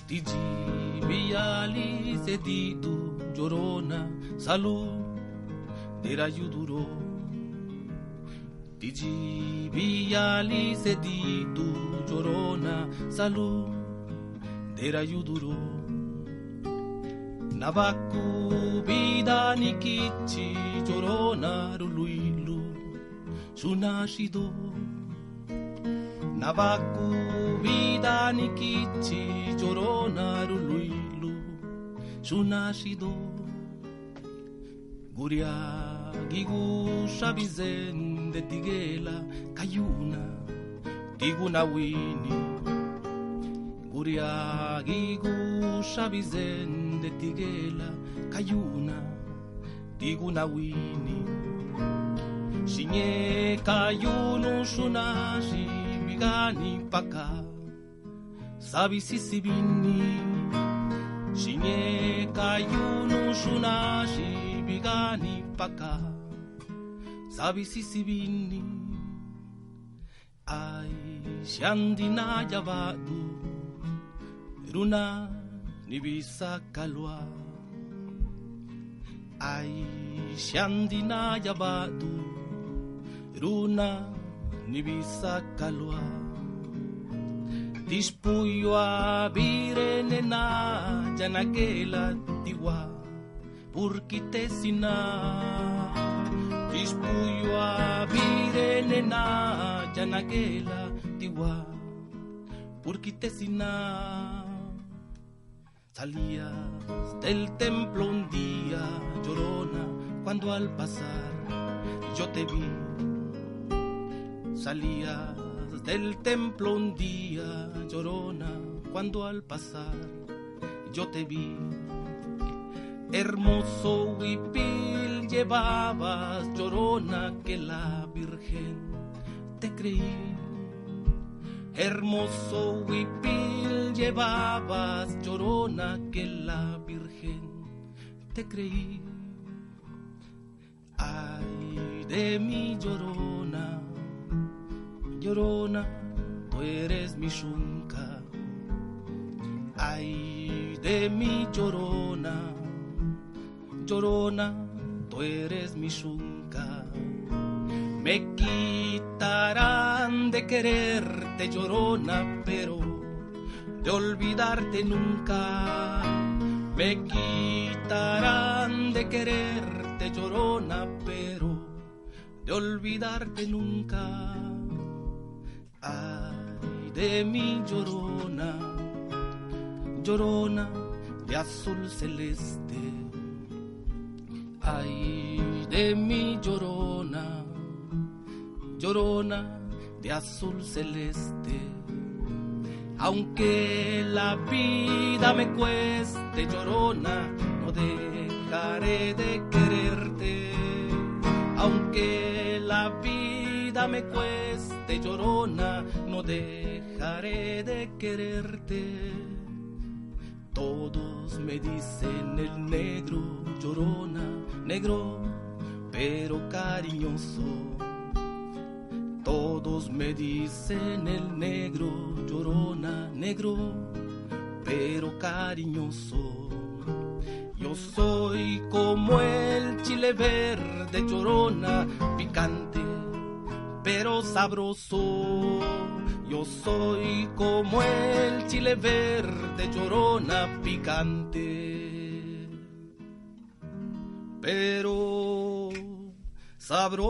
Tiji biali sedidu Llorona, salud dera yuduro. Tiji biali sedidu Llorona, salud dera yuduro. Nabaku vida nikichi Llorona ruluilu sunashido. Nabaku vida nikichi Llorona ruluilu sunashido. Guria gigu shabizen de tigela kayuna tiguna wini. Guria gigu shabizen de tigela kayuna tiguna wini. Shinye kayunu shunashi bigani paka sabi sisibini. Shinye kayunu shunashi bigani paka sabi sisibini. Ay shandina yabadu runa nibisa kalwa. Ay shandina yabadu runa nibisa kalwa. Dispuyo a virenena janakela tiwa purkitesina. Dispuyo a virenena janakela tiwa purkitesina. Salías del templo un día, Llorona, cuando al pasar yo te vi. Salías del templo un día, Llorona, cuando al pasar yo te vi. Hermoso huipil llevabas, Llorona, que la Virgen te creí. Hermoso huipil llevabas, Llorona, que la Virgen te creí. Ay de mi Llorona, Llorona, tú eres mi shunka. Ay de mi Llorona, Llorona, tú eres mi shunka. Me quitarán de quererte, Llorona, pero de olvidarte nunca. Me quitarán de quererte, Llorona, pero de olvidarte nunca. Ay de mi Llorona, Llorona de azul celeste. Ay de mi Llorona, Llorona de azul celeste. Aunque la vida me cueste, Llorona, no dejaré de quererte. Aunque la vida me cueste, Llorona, no dejaré de quererte. Todos me dicen el negro, Llorona, negro pero cariñoso. Todos me dicen el negro, Llorona, negro pero cariñoso. Yo soy como el chile verde, Llorona, picante pero sabroso. Yo soy como el chile verde, Llorona, picante pero sabroso.